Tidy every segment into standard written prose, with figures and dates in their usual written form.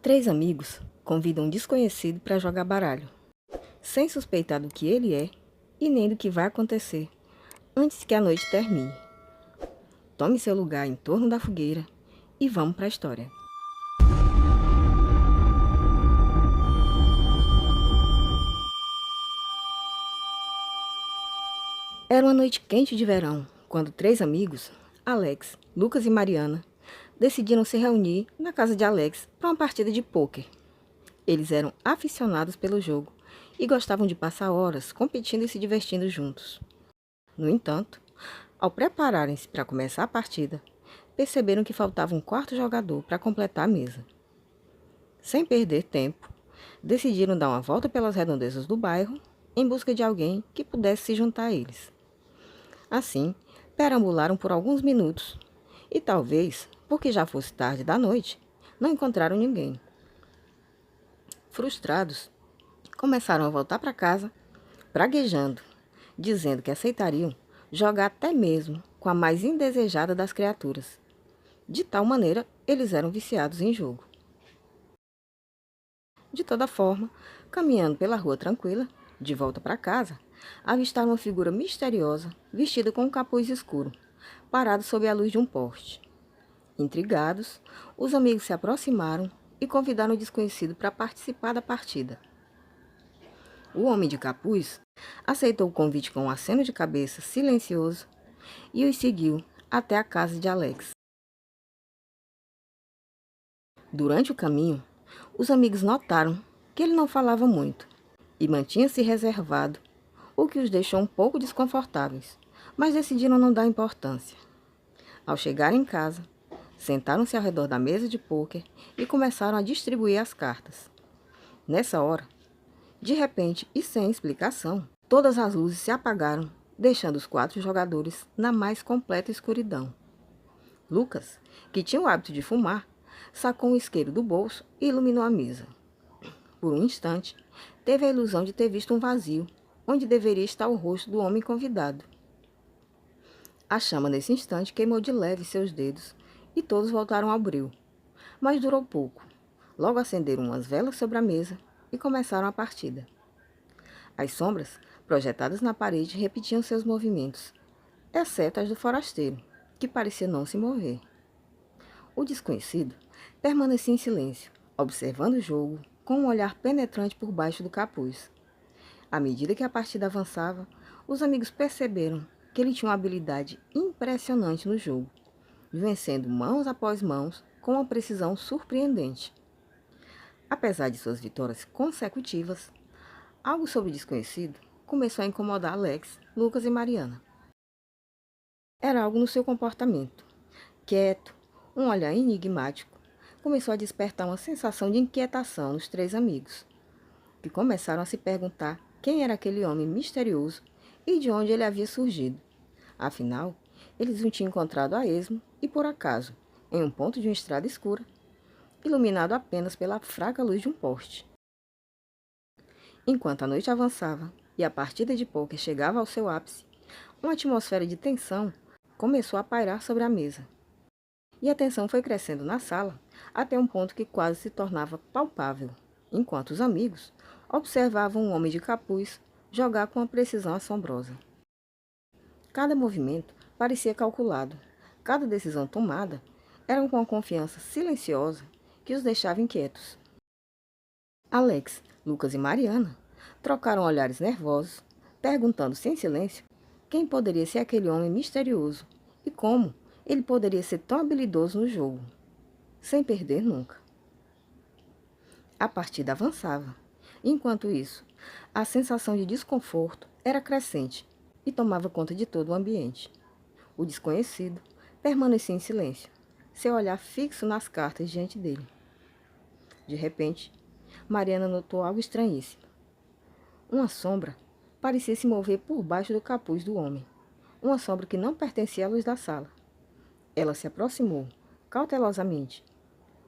Três amigos convidam um desconhecido para jogar baralho, sem suspeitar do que ele é e nem do que vai acontecer antes que a noite termine. Tome seu lugar em torno da fogueira e vamos para a história. Era uma noite quente de verão, quando três amigos, Alex, Lucas e Mariana, decidiram se reunir na casa de Alex para uma partida de pôquer. Eles eram aficionados pelo jogo e gostavam de passar horas competindo e se divertindo juntos. No entanto, ao prepararem-se para começar a partida, perceberam que faltava um quarto jogador para completar a mesa. Sem perder tempo, decidiram dar uma volta pelas redondezas do bairro em busca de alguém que pudesse se juntar a eles. Assim, perambularam por alguns minutos e talvez, porque já fosse tarde da noite, não encontraram ninguém. Frustrados, começaram a voltar para casa, praguejando, dizendo que aceitariam jogar até mesmo com a mais indesejada das criaturas. De tal maneira, eles eram viciados em jogo. De toda forma, caminhando pela rua tranquila, de volta para casa, avistaram uma figura misteriosa, vestida com um capuz escuro, parado sob a luz de um poste. Intrigados, os amigos se aproximaram e convidaram o desconhecido para participar da partida. O homem de capuz aceitou o convite com um aceno de cabeça silencioso e os seguiu até a casa de Alex. Durante o caminho, os amigos notaram que ele não falava muito e mantinha-se reservado, o que os deixou um pouco desconfortáveis, mas decidiram não dar importância. Ao chegar em casa, sentaram-se ao redor da mesa de pôquer e começaram a distribuir as cartas. Nessa hora, de repente e sem explicação, todas as luzes se apagaram, deixando os quatro jogadores na mais completa escuridão. Lucas, que tinha o hábito de fumar, sacou um isqueiro do bolso e iluminou a mesa. Por um instante, teve a ilusão de ter visto um vazio, onde deveria estar o rosto do homem convidado. A chama nesse instante queimou de leve seus dedos e todos voltaram ao breu. Mas durou pouco. Logo acenderam umas velas sobre a mesa e começaram a partida. As sombras, projetadas na parede, repetiam seus movimentos, exceto as do forasteiro, que parecia não se mover. O desconhecido permanecia em silêncio, observando o jogo com um olhar penetrante por baixo do capuz. À medida que a partida avançava, os amigos perceberam que ele tinha uma habilidade impressionante no jogo, vencendo mãos após mãos com uma precisão surpreendente. Apesar de suas vitórias consecutivas, algo sobre o desconhecido começou a incomodar Alex, Lucas e Mariana. Era algo no seu comportamento. Quieto, um olhar enigmático, começou a despertar uma sensação de inquietação nos três amigos, que começaram a se perguntar quem era aquele homem misterioso e de onde ele havia surgido. Afinal, eles o tinham encontrado a esmo e por acaso, em um ponto de uma estrada escura, iluminado apenas pela fraca luz de um poste. Enquanto a noite avançava e a partida de pôquer chegava ao seu ápice, uma atmosfera de tensão começou a pairar sobre a mesa. E a tensão foi crescendo na sala até um ponto que quase se tornava palpável, enquanto os amigos observavam um homem de capuz jogar com uma precisão assombrosa. Cada movimento parecia calculado, cada decisão tomada era com uma confiança silenciosa que os deixava inquietos. Alex, Lucas e Mariana trocaram olhares nervosos, perguntando-se em silêncio quem poderia ser aquele homem misterioso e como ele poderia ser tão habilidoso no jogo, sem perder nunca. A partida avançava. Enquanto isso, a sensação de desconforto era crescente e tomava conta de todo o ambiente. O desconhecido permanecia em silêncio, seu olhar fixo nas cartas diante dele. De repente, Mariana notou algo estranhíssimo. Uma sombra parecia se mover por baixo do capuz do homem, uma sombra que não pertencia à luz da sala. Ela se aproximou, cautelosamente,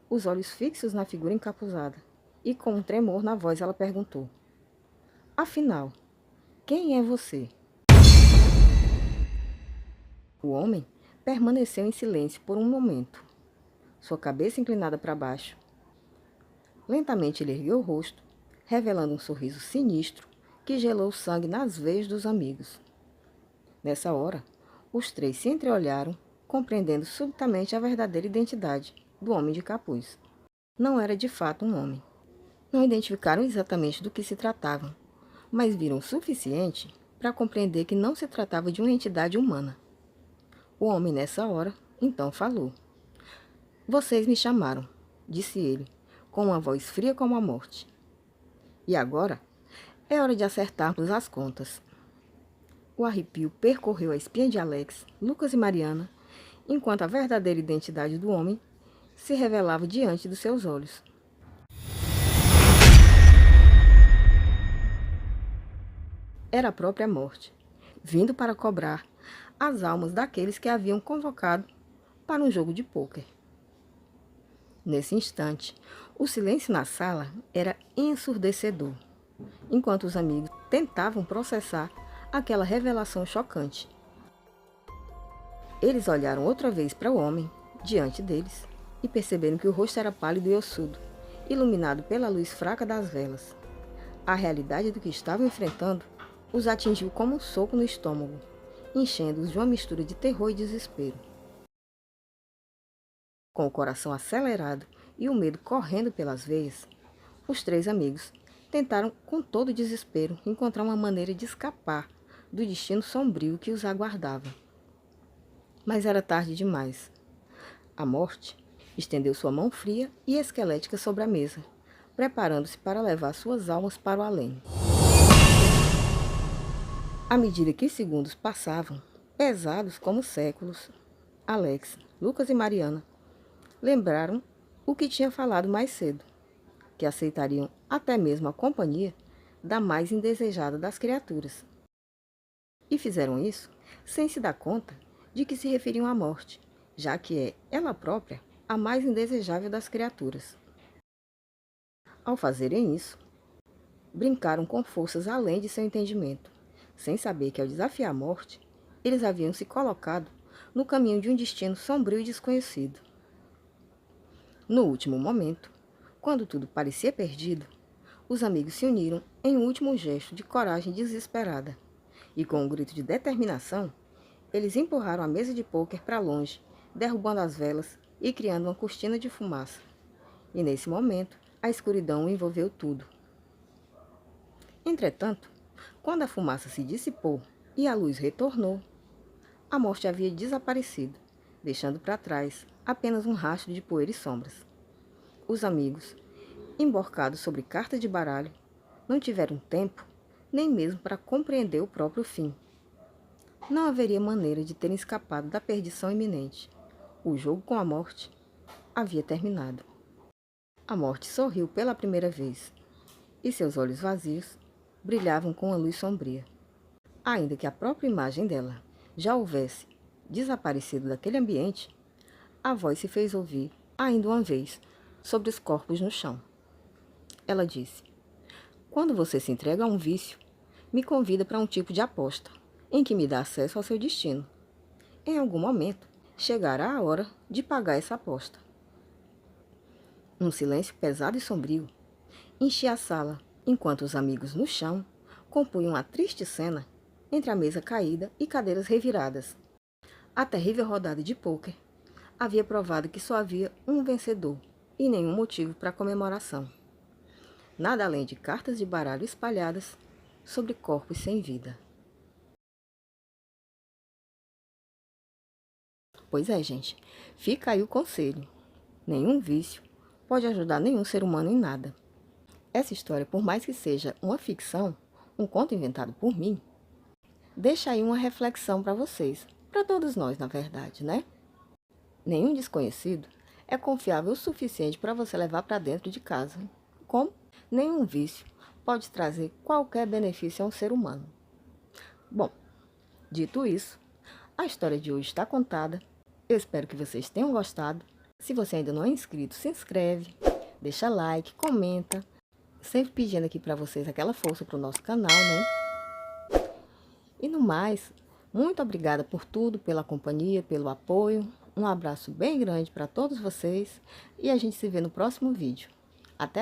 os olhos fixos na figura encapuzada, e com um tremor na voz ela perguntou: "Afinal, quem é você?" O homem permaneceu em silêncio por um momento, sua cabeça inclinada para baixo, Lentamente ele ergueu o rosto, revelando um sorriso sinistro que gelou o sangue nas veias dos amigos. Nessa hora, os três se entreolharam, compreendendo subitamente a verdadeira identidade do homem de capuz. Não era de fato um homem. Não identificaram exatamente do que se tratava, mas viram o suficiente para compreender que não se tratava de uma entidade humana. O homem, nessa hora, então falou. Vocês me chamaram, disse ele, com uma voz fria como a morte. E agora é hora de acertarmos as contas. O arrepio percorreu a espinha de Alex, Lucas e Mariana, enquanto a verdadeira identidade do homem se revelava diante dos seus olhos. Era a própria morte, vindo para cobrar as almas daqueles que haviam convocado para um jogo de pôquer. Nesse instante, o silêncio na sala era ensurdecedor, enquanto os amigos tentavam processar aquela revelação chocante. Eles olharam outra vez para o homem diante deles e perceberam que o rosto era pálido e ossudo, iluminado pela luz fraca das velas. A realidade do que estavam enfrentando os atingiu como um soco no estômago, enchendo-os de uma mistura de terror e desespero. Com o coração acelerado e o medo correndo pelas veias, os três amigos tentaram com todo o desespero encontrar uma maneira de escapar do destino sombrio que os aguardava. Mas era tarde demais. A morte estendeu sua mão fria e esquelética sobre a mesa, preparando-se para levar suas almas para o além. À medida que os segundos passavam, pesados como séculos, Alex, Lucas e Mariana lembraram o que tinha falado mais cedo, que aceitariam até mesmo a companhia da mais indesejada das criaturas. E fizeram isso sem se dar conta de que se referiam à morte, já que é ela própria a mais indesejável das criaturas. Ao fazerem isso, brincaram com forças além de seu entendimento, sem saber que ao desafiar a morte, eles haviam se colocado no caminho de um destino sombrio e desconhecido. No último momento, quando tudo parecia perdido, os amigos se uniram em um último gesto de coragem desesperada, e com um grito de determinação, eles empurraram a mesa de pôquer para longe, derrubando as velas e criando uma cortina de fumaça. E nesse momento, a escuridão envolveu tudo. Entretanto, quando a fumaça se dissipou e a luz retornou, a morte havia desaparecido, deixando para trás apenas um rastro de poeira e sombras. Os amigos, emborcados sobre cartas de baralho, não tiveram tempo nem mesmo para compreender o próprio fim. Não haveria maneira de terem escapado da perdição iminente. O jogo com a morte havia terminado. A morte sorriu pela primeira vez, e seus olhos vazios brilhavam com a luz sombria. Ainda que a própria imagem dela já houvesse desaparecido daquele ambiente, a voz se fez ouvir ainda uma vez sobre os corpos no chão. Ela disse: quando você se entrega a um vício, me convida para um tipo de aposta, em que me dá acesso ao seu destino. Em algum momento, chegará a hora de pagar essa aposta. Um silêncio pesado e sombrio enchia a sala, enquanto os amigos no chão compunham a triste cena entre a mesa caída e cadeiras reviradas. A terrível rodada de pôquer havia provado que só havia um vencedor e nenhum motivo para comemoração. Nada além de cartas de baralho espalhadas sobre corpos sem vida. Pois é, gente, fica aí o conselho. Nenhum vício pode ajudar nenhum ser humano em nada. Essa história, por mais que seja uma ficção, um conto inventado por mim, deixa aí uma reflexão para vocês, para todos nós, na verdade, né? Nenhum desconhecido é confiável o suficiente para você levar para dentro de casa. Como nenhum vício pode trazer qualquer benefício a um ser humano. Bom, dito isso, a história de hoje está contada. Eu espero que vocês tenham gostado. Se você ainda não é inscrito, se inscreve, deixa like, comenta. Sempre pedindo aqui para vocês aquela força para o nosso canal, né? E no mais, muito obrigada por tudo, pela companhia, pelo apoio. Um abraço bem grande para todos vocês e a gente se vê no próximo vídeo. Até!